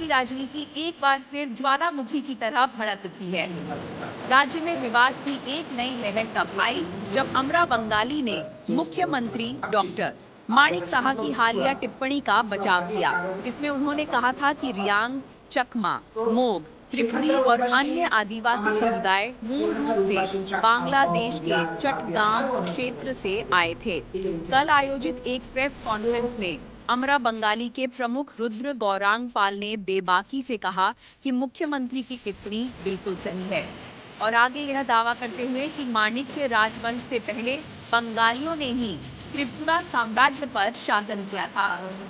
की राजनीति एक बार फिर ज्वालामुखी की तरह भड़क उठी है। राज्य में विवाद की एक नई लहर तब आई जब अमरा बंगाली ने मुख्यमंत्री डॉक्टर माणिक साहा की हालिया टिप्पणी का बचाव किया, जिसमें उन्होंने कहा था कि रियांग, चकमा, मोग, त्रिपुरी और अन्य आदिवासी समुदाय मूल रूप से बांग्लादेश के चटगांव क्षेत्र से आए थे। कल आयोजित एक प्रेस कॉन्फ्रेंस में अमरा बंगाली के प्रमुख रुद्र गौरांग पाल ने बेबाकी से कहा कि मुख्यमंत्री की टिप्पणी बिल्कुल सही है और आगे यह दावा करते हुए कि माणिक्य राजवंश से पहले बंगालियों ने ही त्रिपुरा साम्राज्य पर शासन किया था।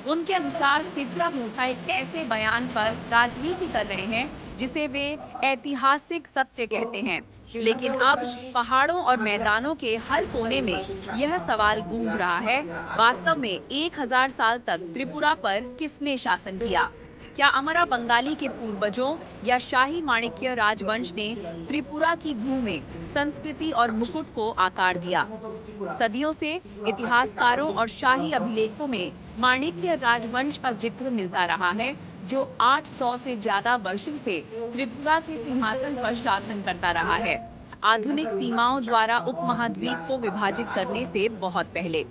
उनके अनुसार त्रिपुरा मुखा एक ऐसे बयान पर राजनीति कर रहे हैं जिसे वे ऐतिहासिक सत्य कहते हैं, लेकिन अब पहाड़ों और मैदानों के हर कोने में यह सवाल गूंज रहा है, वास्तव में 1000 साल तक त्रिपुरा पर किसने शासन किया? क्या अमरा बंगाली के पूर्वजों या शाही माणिक्य राजवंश ने त्रिपुरा की भूमि, संस्कृति और मुकुट को आकार दिया? सदियों से इतिहासकारों और शाही अभिलेखों में माणिक्य राजवंश का जिक्र मिलता रहा है, जो 800 से ज्यादा वर्षों से त्रिपुरा के सिंहासन पर शासन करता रहा है, आधुनिक सीमाओं द्वारा उपमहाद्वीप को विभाजित करने से बहुत पहले।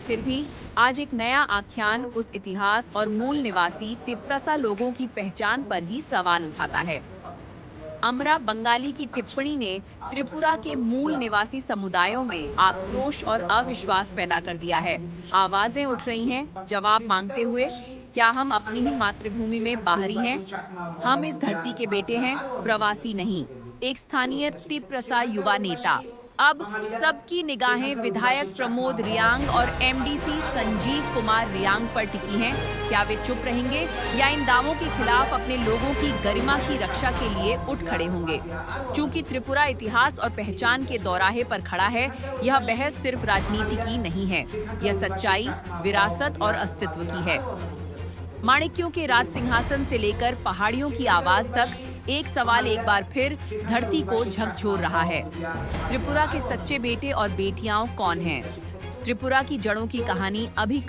फिर भी आज एक नया आख्यान उस इतिहास और मूल निवासी तिप्रासा लोगों की पहचान पर ही सवाल उठाता है। अमरा बंगाली की टिप्पणी ने त्रिपुरा के मूल निवासी समुदायों में आक्रोश और अविश्वास पैदा कर दिया है। आवाजें उठ रही हैं, जवाब मांगते हुए, क्या हम अपनी ही मातृभूमि में बाहरी हैं? हम इस धरती के बेटे हैं, प्रवासी नहीं। एक स्थानीय तिप्रासा युवा नेता। अब सबकी निगाहें विधायक प्रमोद रियांग और एमडीसी संजीव कुमार रियांग पर टिकी हैं। क्या वे चुप रहेंगे या इन दावों के खिलाफ अपने लोगों की गरिमा की रक्षा के लिए उठ खड़े होंगे? चूंकि त्रिपुरा इतिहास और पहचान के दौराहे पर खड़ा है, यह बहस सिर्फ राजनीति की नहीं है, यह सच्चाई, विरासत और अस्तित्व की है। माणिक्यों के राज सिंहासन से लेकर पहाड़ियों की आवाज तक एक सवाल एक बार फिर धरती को झकझोर रहा है। त्रिपुरा के सच्चे बेटे और बेटियां कौन हैं? त्रिपुरा की जड़ों की कहानी अभी